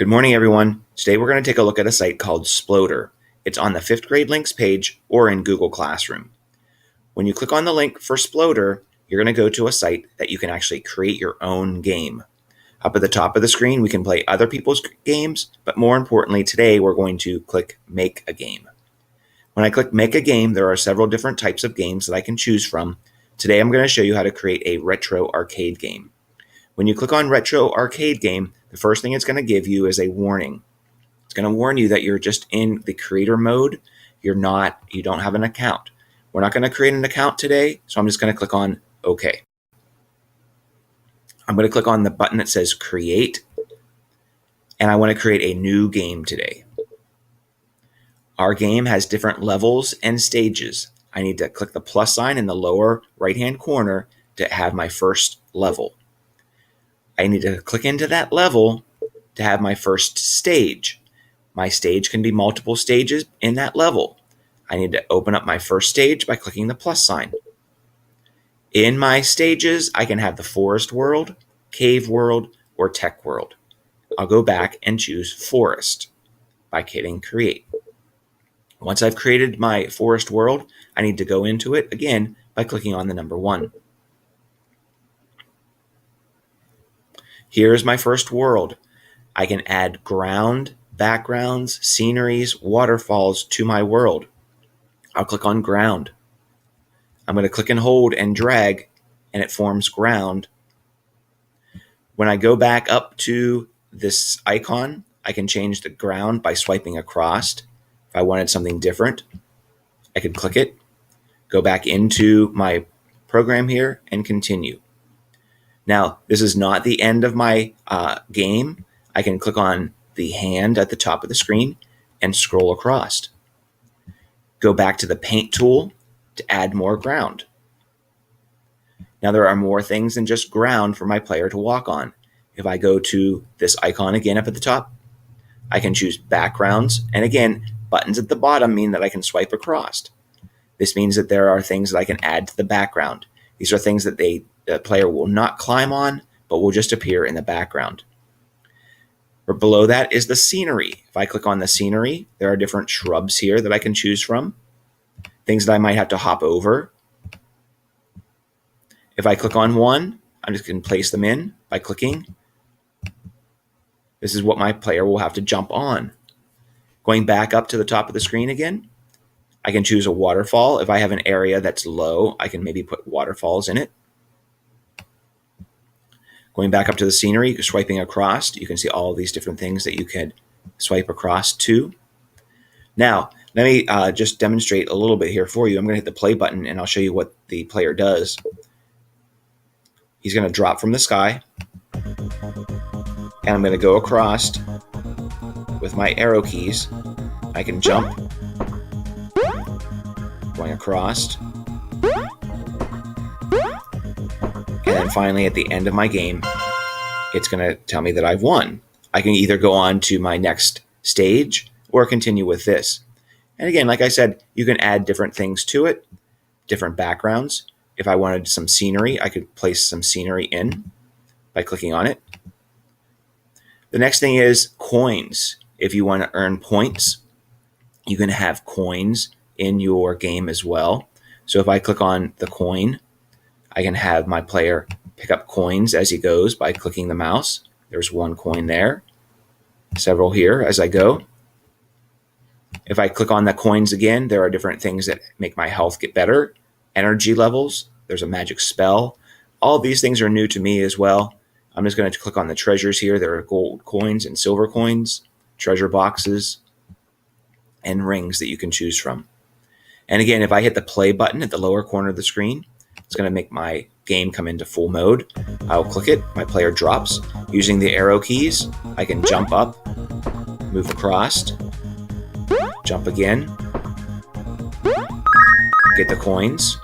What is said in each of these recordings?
Good morning, everyone. Today we're going to take a look at a site called Sploder. It's on the 5th grade links page or in Google Classroom. When you click on the link for Sploder, you're going to go to a site that you can actually create your own game. Up at the top of the screen, we can play other people's games, but more importantly, today we're going to click Make a Game. When I click Make a Game, there are several different types of games that I can choose from. Today I'm going to show you how to create a retro arcade game. When you click on Retro Arcade Game, the first thing it's going to give you is a warning. It's going to warn you that you're just in the creator mode. You don't have an account. We're not going to create an account today, so I'm just going to click on OK. I'm going to click on the button that says Create, and I want to create a new game today. Our game has different levels and stages. I need to click the plus sign in the lower right-hand corner to have my first level. I need to click into that level to have my first stage. My stage can be multiple stages in that level. I need to open up my first stage by clicking the plus sign. In my stages, I can have the forest world, cave world, or tech world. I'll go back and choose forest by hitting create. Once I've created my forest world, I need to go into it again by clicking on the number 1. Here's my first world. I can add ground, backgrounds, sceneries, waterfalls to my world. I'll click on ground. I'm going to click and hold and drag, and it forms ground. When I go back up to this icon, I can change the ground by swiping across. If I wanted something different, I could click it, go back into my program here, and continue. Now, this is not the end of my game. I can click on the hand at the top of the screen and scroll across. Go back to the paint tool to add more ground. Now, there are more things than just ground for my player to walk on. If I go to this icon again up at the top, I can choose backgrounds. And again, buttons at the bottom mean that I can swipe across. This means that there are things that I can add to the background. These are things that the player will not climb on, but will just appear in the background. Or below that is the scenery. If I click on the scenery, there are different shrubs here that I can choose from, things that I might have to hop over. If I click on one, I'm just going to place them in by clicking. This is what my player will have to jump on. Going back up to the top of the screen again, I can choose a waterfall. If I have an area that's low, I can maybe put waterfalls in it. Going back up to the scenery, swiping across, you can see all of these different things that you can swipe across to. Now, let me just demonstrate a little bit here for you. I'm going to hit the play button, and I'll show you what the player does. He's going to drop from the sky, and I'm going to go across with my arrow keys. I can jump, going across. And then finally, at the end of my game, it's going to tell me that I've won. I can either go on to my next stage or continue with this. And again, like I said, you can add different things to it, different backgrounds. If I wanted some scenery, I could place some scenery in by clicking on it. The next thing is coins. If you want to earn points, you can have coins in your game as well. So if I click on the coin, I can have my player pick up coins as he goes by clicking the mouse. There's one coin there, several here as I go. If I click on the coins again, there are different things that make my health get better. Energy levels, there's a magic spell. All of these things are new to me as well. I'm just going to click on the treasures here. There are gold coins and silver coins, treasure boxes, and rings that you can choose from. And again, if I hit the play button at the lower corner of the screen, it's going to make my game come into full mode. I'll click it. My player drops. Using the arrow keys, I can jump up, move across, jump again, get the coins.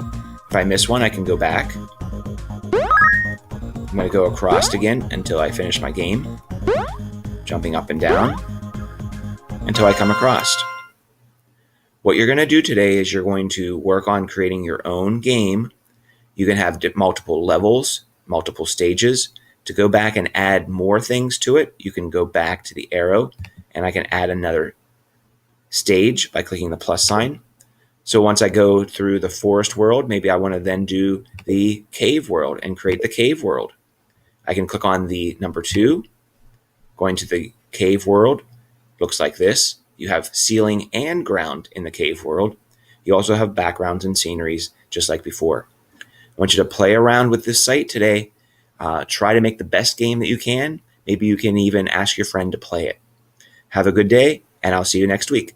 If I miss one, I can go back. I'm going to go across again until I finish my game, jumping up and down until I come across. What you're going to do today is you're going to work on creating your own game. You can have multiple levels, multiple stages, To go back and add more things to it, you can go back to the arrow, and I can add another stage by clicking the plus sign. So once I go through the forest world, maybe I want to then do the cave world and create the cave world. I can click on the number 2, going to the cave world. Looks like this. You have ceiling and ground in the cave world. You also have backgrounds and sceneries, just like before. I want you to play around with this site today. Try to make the best game that you can. Maybe you can even ask your friend to play it. Have a good day, and I'll see you next week.